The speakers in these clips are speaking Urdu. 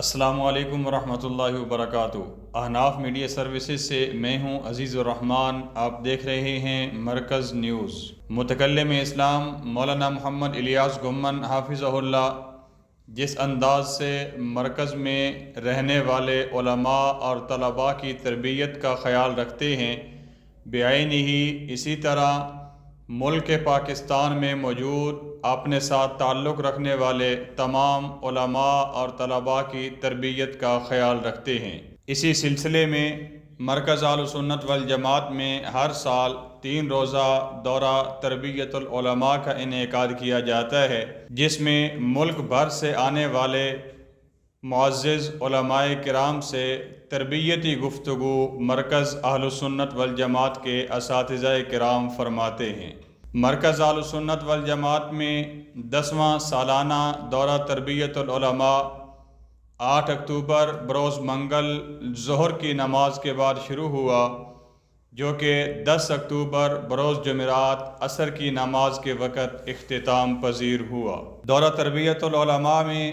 السلام علیکم ورحمۃ اللہ وبرکاتہ۔ احناف میڈیا سروسز سے میں ہوں عزیز الرحمن۔ آپ دیکھ رہے ہیں مرکز نیوز۔ متکلم اسلام مولانا محمد الیاس گمن حافظہ اللہ جس انداز سے مرکز میں رہنے والے علماء اور طلباء کی تربیت کا خیال رکھتے ہیں، بعینہ ہی اسی طرح ملک پاکستان میں موجود اپنے ساتھ تعلق رکھنے والے تمام علماء اور طلباء کی تربیت کا خیال رکھتے ہیں۔ اسی سلسلے میں مرکز اہل سنت والجماعت میں ہر سال 3 روزہ دورہ تربیت العلماء کا انعقاد کیا جاتا ہے، جس میں ملک بھر سے آنے والے معزز علماء کرام سے تربیتی گفتگو مرکز اہل سنت والجماعت کے اساتذہ کرام فرماتے ہیں۔ مرکز اہل سنت والجماعت میں 10واں سالانہ دورہ تربیت العلماء 8 اکتوبر بروز منگل ظہر کی نماز کے بعد شروع ہوا، جو کہ 10 اکتوبر بروز جمعرات عصر کی نماز کے وقت اختتام پذیر ہوا۔ دورہ تربیت العلماء میں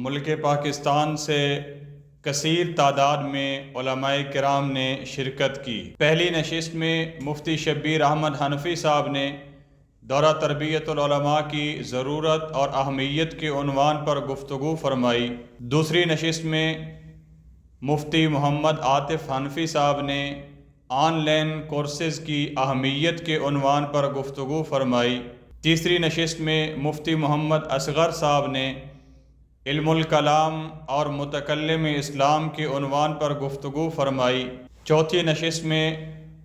ملک پاکستان سے کثیر تعداد میں علماء کرام نے شرکت کی۔ پہلی نشست میں مفتی شبیر احمد حنفی صاحب نے دورہ تربیت العلماء کی ضرورت اور اہمیت کے عنوان پر گفتگو فرمائی۔ دوسری نشست میں مفتی محمد عاطف حنفی صاحب نے آن لائن کورسز کی اہمیت کے عنوان پر گفتگو فرمائی۔ تیسری نشست میں مفتی محمد اصغر صاحب نے علم الکلام اور متکلم اسلام کے عنوان پر گفتگو فرمائی۔ چوتھی نشست میں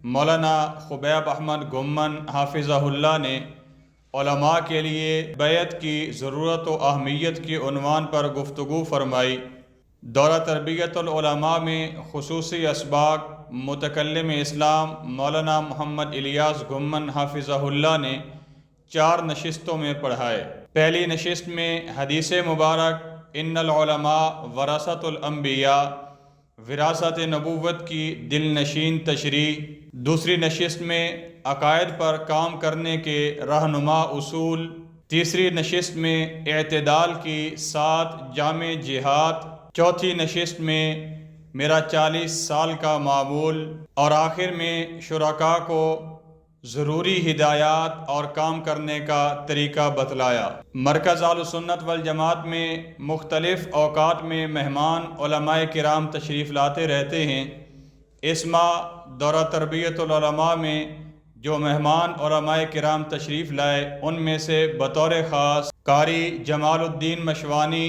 مولانا خبیب احمد گمن حافظہ اللہ نے علماء کے لیے بیعت کی ضرورت و اہمیت کے عنوان پر گفتگو فرمائی۔ دورہ تربیت العلماء میں خصوصی اسباق متکلم اسلام مولانا محمد الیاس گمن حافظہ اللہ نے 4 نشستوں میں پڑھائے۔ پہلی نشست میں حدیث مبارک ان العلماء ورثۃ الانبیاء وراثت نبوت کی دل نشین تشریح۔ دوسری نشست میں عقائد پر کام کرنے کے رہنما اصول۔ تیسری نشست میں اعتدال کی 7 جامع جہات۔ چوتھی نشست میں میرا 40 سال کا معمول، اور آخر میں شرکاء کو ضروری ہدایات اور کام کرنے کا طریقہ بتلایا۔ مرکز اہل سنت والجماعت میں مختلف اوقات میں مہمان علماء کرام تشریف لاتے رہتے ہیں۔ اس ماہ دورہ تربیت العلماء میں جو مہمان علماء کرام تشریف لائے، ان میں سے بطور خاص قاری جمال الدین مشوانی،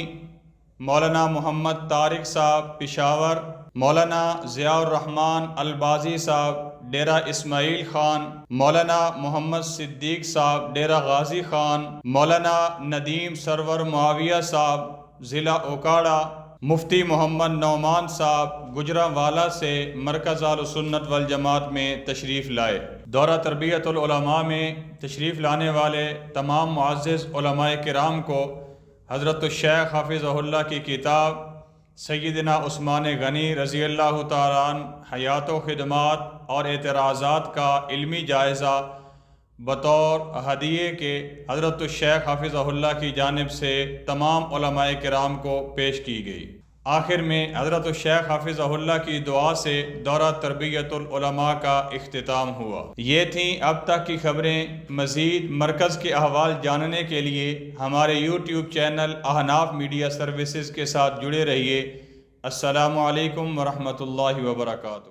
مولانا محمد طارق صاحب پشاور، مولانا ضیاء الرحمن البازی صاحب ڈیرہ اسماعیل خان، مولانا محمد صدیق صاحب ڈیرہ غازی خان، مولانا ندیم سرور معاویہ صاحب ضلع اوکاڑا، مفتی محمد نعمان صاحب گجرانوالہ سے مرکز اہل سنت والجماعت میں تشریف لائے۔ دورہ تربیت العلماء میں تشریف لانے والے تمام معزز علماء کرام کو حضرت الشیخ حافظہ اللہ کی کتاب سیدنا عثمان غنی رضی اللہ تعالیٰ عنہ حیات و خدمات اور اعتراضات کا علمی جائزہ بطور ہدیے کے حضرت الشیخ حافظہ اللہ کی جانب سے تمام علماء کرام کو پیش کی گئی۔ آخر میں حضرت الشیخ حافظہ اللہ کی دعا سے دورہ تربیت العلماء کا اختتام ہوا۔ یہ تھیں اب تک کی خبریں۔ مزید مرکز کے احوال جاننے کے لیے ہمارے YouTube چینل احناف میڈیا سروسز کے ساتھ جڑے رہیے۔ السلام علیکم ورحمۃ اللہ وبرکاتہ۔